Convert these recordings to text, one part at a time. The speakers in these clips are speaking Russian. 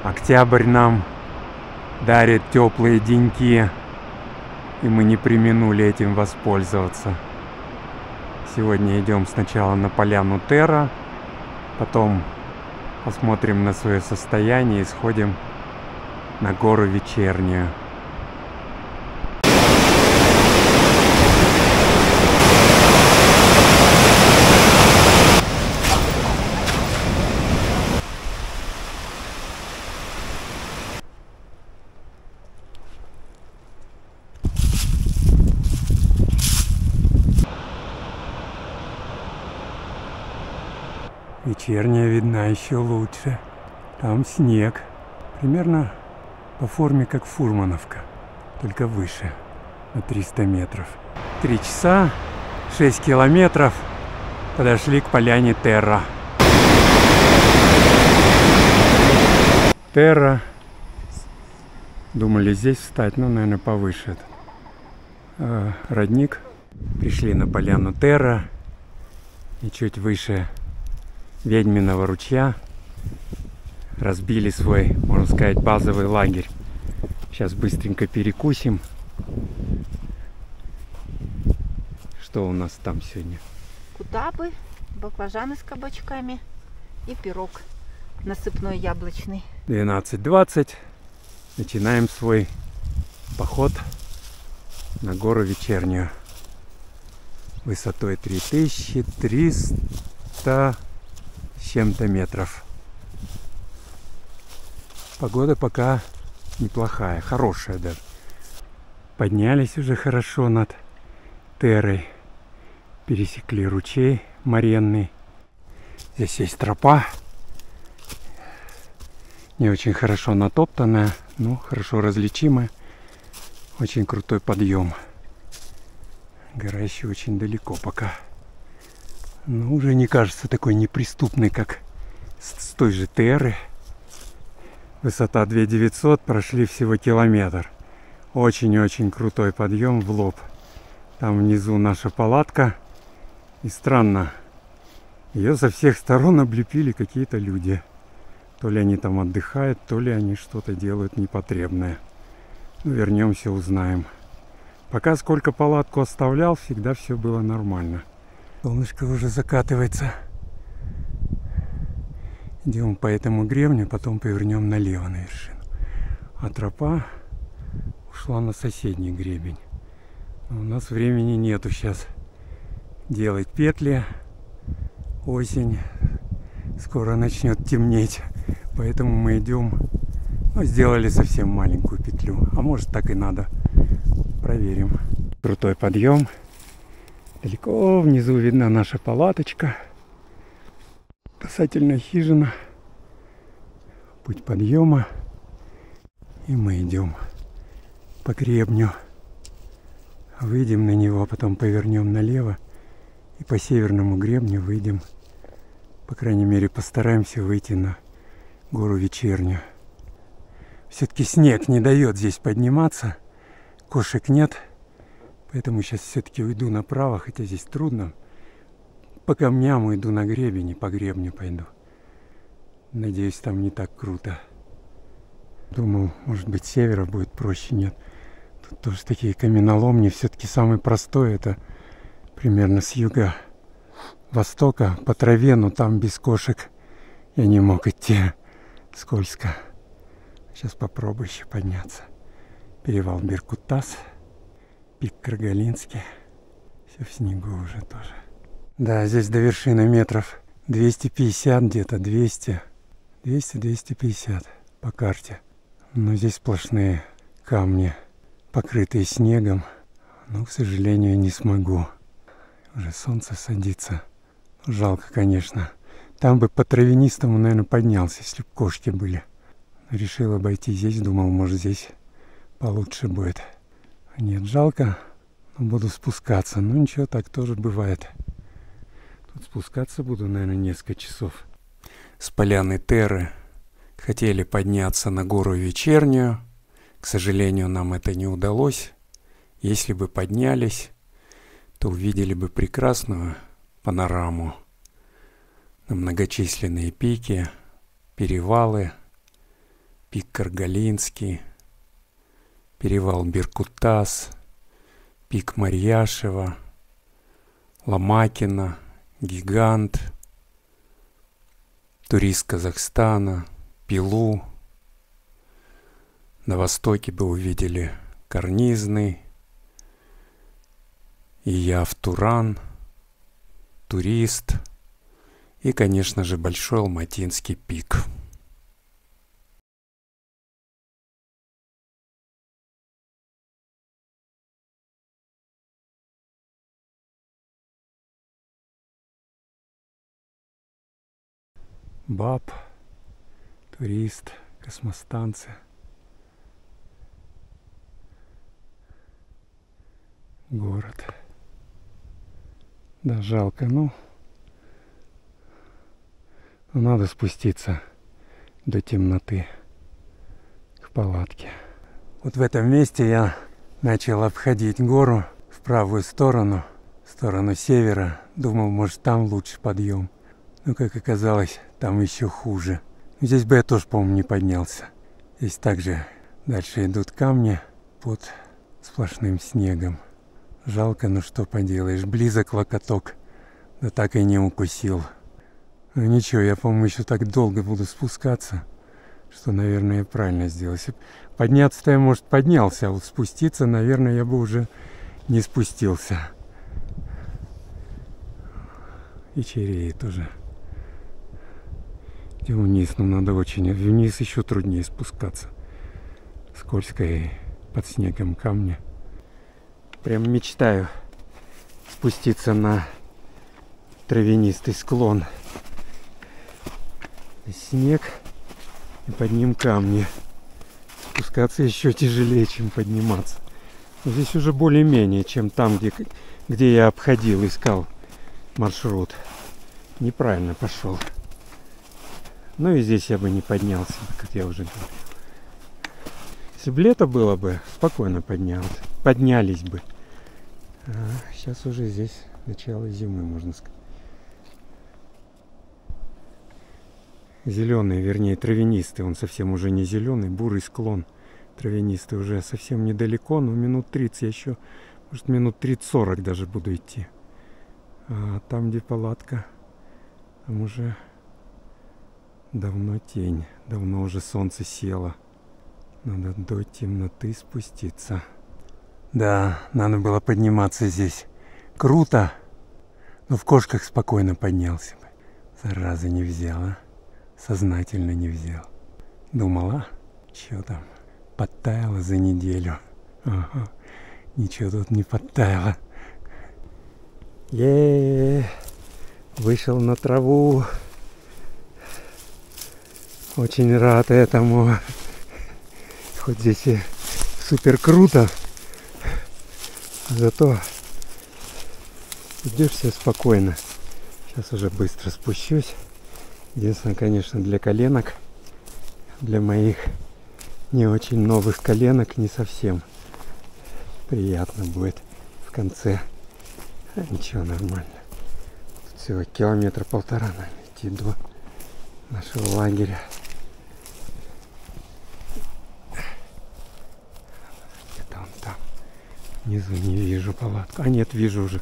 Октябрь нам дарит теплые деньки, и мы не преминули этим воспользоваться. Сегодня идем сначала на поляну Терра, потом посмотрим на свое состояние и сходим на гору Вечернюю. Вечерняя видна еще лучше. Там снег. Примерно по форме как Фурмановка, только выше, на 300 метров. 3 часа, 6 километров. Подошли к поляне Терра. Терра. Думали здесь встать, но, наверное, повыше. Родник. Пришли на поляну Терра. И чуть выше Ведьминого ручья разбили свой, можно сказать, базовый лагерь. Сейчас быстренько перекусим. Что у нас там сегодня? Кутабы, баклажаны с кабачками и пирог насыпной яблочный. 12:20. Начинаем свой поход на гору Вечернюю. Высотой 3300 с чем-то метров. Погода пока неплохая, хорошая даже. Поднялись уже хорошо над Террой. Пересекли ручей моренный. Здесь есть тропа. Не очень хорошо натоптанная, но хорошо различимая. Очень крутой подъем. Гора еще очень далеко пока. Но уже не кажется такой неприступной, как с той же Терры. Высота 2900, прошли всего километр. Очень-очень крутой подъем в лоб. Там внизу наша палатка. И странно, ее со всех сторон облепили какие-то люди. То ли они там отдыхают, то ли они что-то делают непотребное. Ну, вернемся, узнаем. Пока сколько палатку оставлял, всегда все было нормально. Солнышко уже закатывается. Идем по этому гребню, потом повернем налево на вершину. А тропа ушла на соседний гребень. Но у нас времени нету сейчас делать петли. Осень. Скоро начнет темнеть. Поэтому мы идем. Ну, сделали совсем маленькую петлю. А может, так и надо. Проверим. Крутой подъем. Далеко внизу видна наша палаточка. Спасательная хижина. Путь подъема. И мы идем по гребню. Выйдем на него, потом повернем налево. И по северному гребню выйдем. По крайней мере, постараемся выйти на гору Вечернюю. Все-таки снег не дает здесь подниматься. Кошек нет. Поэтому сейчас все-таки уйду направо, хотя здесь трудно. По камням уйду на гребень и по гребню пойду. Надеюсь, там не так круто. Думал, может быть, с севера будет проще. Нет. Тут тоже такие каменоломни. Все-таки самый простой это примерно с юга востока по траве, но там без кошек я не мог идти. Скользко. Сейчас попробую еще подняться. Перевал Беркутас. Пик Каргалинский. Все в снегу уже тоже. Да, здесь до вершины метров 250 где-то, 200-250 по карте. Но здесь сплошные камни, покрытые снегом. Но, к сожалению, не смогу. Уже солнце садится. Жалко, конечно. Там бы по травянистому, наверное, поднялся, если бы кошки были. Решил обойти здесь, думал, может, здесь получше будет. Нет, жалко, но буду спускаться. Ну ничего, так тоже бывает. Тут спускаться буду, наверное, несколько часов. С поляны Терры хотели подняться на гору Вечернюю. К сожалению, нам это не удалось. Если бы поднялись, то увидели бы прекрасную панораму на многочисленные пики, перевалы. пик Каргалинский, перевал Беркутас, пик Марьяшева, Ломакина, Гигант, турист Казахстана, Пилу. На востоке бы увидели Карнизный, Ияв Туран, турист и, конечно же, Большой Алматинский пик. БАП, турист, космостанция. Город. Да, жалко, но надо спуститься до темноты к палатке. Вот в этом месте я начал обходить гору в правую сторону, в сторону севера. Думал, может, там лучше подъем. Но, как оказалось, там еще хуже. Здесь бы я тоже, по-моему, не поднялся. Здесь также дальше идут камни под сплошным снегом. Жалко, но что поделаешь. Близок локоток, да так и не укусил. Ну ничего, я, по-моему, еще так долго буду спускаться, что, наверное, я правильно сделал. Если подняться-то я, может, поднялся, а вот спуститься, наверное, я бы уже не спустился. Вечереет уже. Идем вниз, но надо очень. Вниз еще труднее спускаться. Скользко и под снегом камни. Прям мечтаю спуститься на травянистый склон. Снег и под ним камни. Спускаться еще тяжелее, чем подниматься. Но здесь уже более-менее, чем там, где я обходил, искал маршрут. Неправильно пошел. Ну и здесь я бы не поднялся, как я уже говорил. Если бы лето было бы, спокойно поднялись бы. А сейчас уже здесь начало зимы, можно сказать. Зеленый, вернее, травянистый. Он совсем уже не зеленый, бурый склон. Травянистый уже совсем недалеко, но минут 30 я еще, может, минут 30-40 даже буду идти. А там, где палатка, там уже давно тень, давно уже солнце село. Надо до темноты спуститься. Да, надо было подниматься здесь. Круто, но в кошках спокойно поднялся бы. Зараза, не взял, а? Сознательно не взял. Думала, что там, подтаяло за неделю. Ага, ничего тут не подтаяло. Вышел на траву. Очень рад этому. Хоть здесь и супер круто, зато идешь все спокойно. Сейчас уже быстро спущусь. Единственное, конечно, для коленок, для моих не очень новых коленок, не совсем приятно будет в конце. А ничего, нормально. Тут всего 1,5 километра, наверное, идти до нашего лагеря. Где-то он там. Внизу не вижу палатку. А нет, вижу уже.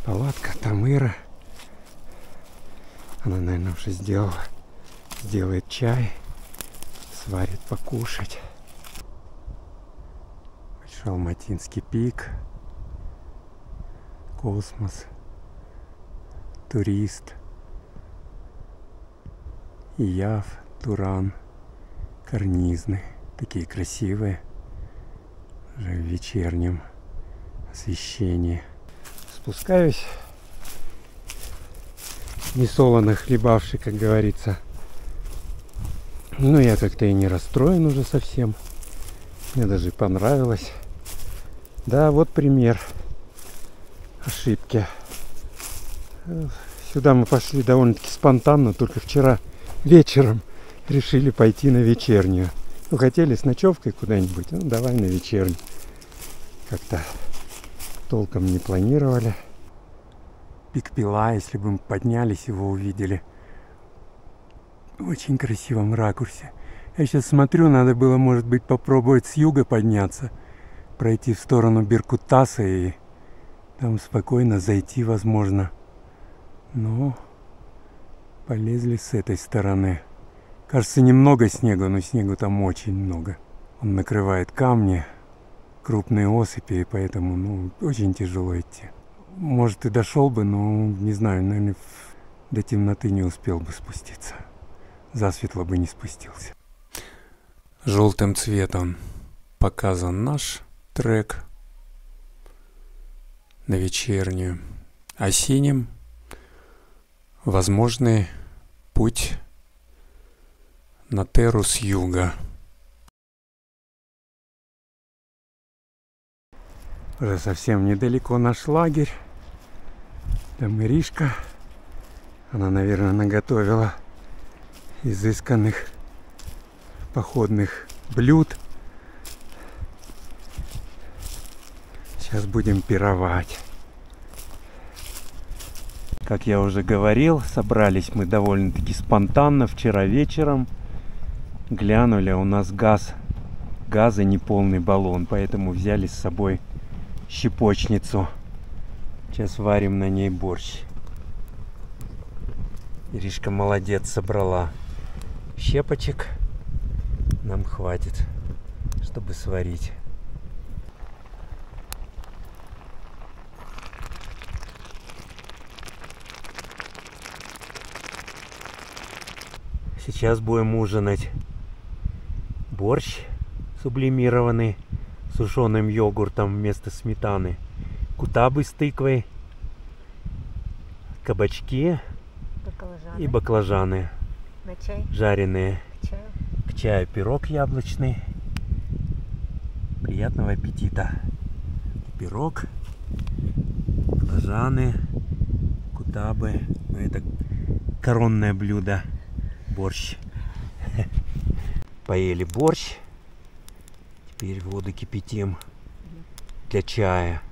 Палатка, там Ира. Она, наверное, уже сделала. Сделает чай. Сварит покушать. Большой Алматинский пик. Космос. Турист. Ияв, Туран. Карнизный. Такие красивые. Уже в вечернем освещении. Спускаюсь. Не солоно хлебавший, как говорится. Ну, я как-то и не расстроен уже совсем. Мне даже понравилось. Да, вот пример ошибки. Сюда мы пошли довольно-таки спонтанно. Только вчера вечером решили пойти на вечернюю. Ну, хотели с ночевкой куда-нибудь. Ну, давай на вечернюю. Как-то толком не планировали. Пик Пила, если бы мы поднялись, его увидели в очень красивом ракурсе. Я сейчас смотрю, надо было, может быть, попробовать с юга подняться, пройти в сторону Беркутаса и там спокойно зайти, возможно. Но полезли с этой стороны. Кажется, немного снега, но снегу там очень много. Он накрывает камни, крупные осыпи, и поэтому очень тяжело идти. Может, и дошел бы, но, не знаю, наверное, до темноты не успел бы спуститься. Засветло бы не спустился. Желтым цветом показан наш трек на вечернюю, а синим возможный путь на Терру с юга. Уже совсем недалеко наш лагерь. Там Иришка. Она, наверное, наготовила изысканных походных блюд. Сейчас будем пировать. Как я уже говорил, собрались мы довольно-таки спонтанно вчера вечером. Глянули, у нас газа неполный баллон, поэтому взяли с собой щепочницу. Сейчас варим на ней борщ. Иришка молодец, собрала щепочек. Нам хватит, чтобы сварить. Сейчас будем ужинать. Борщ сублимированный с сушеным йогуртом вместо сметаны. Кутабы с тыквой. Кабачки и баклажаны. На чай. Жареные. Чаю. К чаю пирог яблочный. Приятного аппетита. Пирог, баклажаны, кутабы. Ну, это коронное блюдо. Борщ. Поели борщ. Теперь воду кипятим для чая.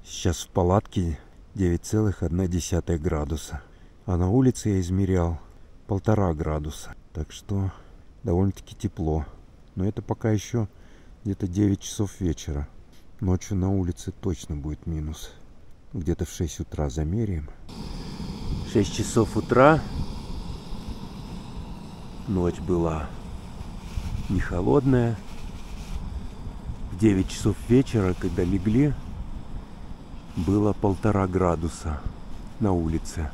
Сейчас в палатке 9,1 градуса. А на улице я измерял 1,5 градуса. Так что довольно-таки тепло. Но это пока еще где-то 9 часов вечера. Ночью на улице точно будет минус. Где-то в 6 утра замеряем. 6 часов утра. Ночь была не холодная. В 9 часов вечера, когда легли, было 1,5 градуса на улице.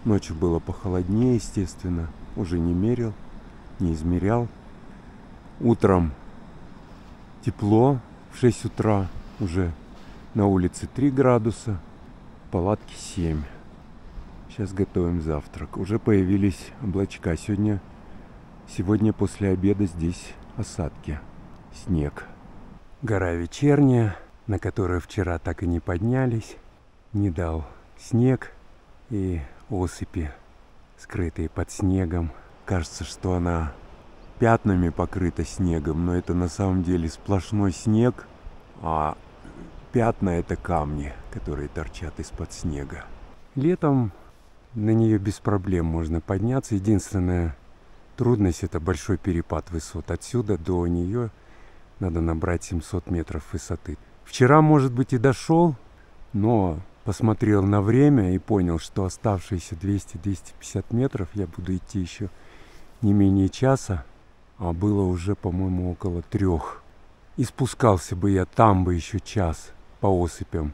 Ночью было похолоднее, естественно. Уже не мерил, не измерял. Утром тепло. В 6 утра уже на улице 3 градуса. В палатке 7. Сейчас готовим завтрак. Уже появились облачка. Сегодня после обеда здесь осадки. Снег. Гора вечерняя, на которую вчера так и не поднялись. Не дал снег и осыпи, скрытые под снегом. Кажется, что она пятнами покрыта снегом, но это на самом деле сплошной снег, а пятна — это камни, которые торчат из-под снега. Летом на нее без проблем можно подняться. Единственная трудность — это большой перепад высот. Отсюда до нее надо набрать 700 метров высоты. Вчера, может быть, и дошел, но посмотрел на время и понял, что оставшиеся 200-250 метров я буду идти еще не менее часа, а было уже, по-моему, около 3. И спускался бы я там бы еще час по осыпям,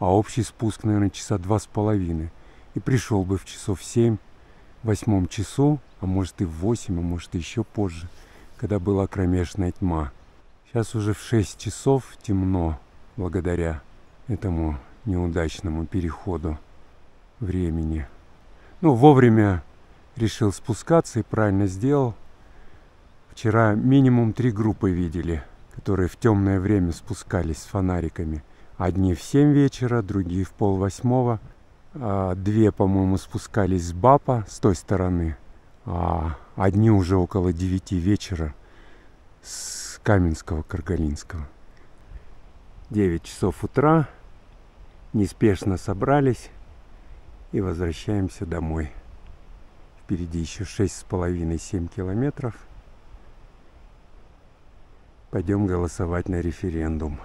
а общий спуск, наверное, часа 2,5. И пришел бы в часов 7, в 8 часу, а может и в 8, а может и еще позже, когда была кромешная тьма. Сейчас уже в 6 часов темно, благодаря этому неудачному переходу времени. Вовремя решил спускаться и правильно сделал. Вчера минимум 3 группы видели, которые в темное время спускались с фонариками. Одни в 7 вечера, другие в 7:30. 2, по-моему, спускались с БАПа, с той стороны, а одни уже около 9 вечера с Каменского, Каргалинского. 9 часов утра. Неспешно собрались и возвращаемся домой. Впереди еще 6,5-7 километров. Пойдем голосовать на референдум.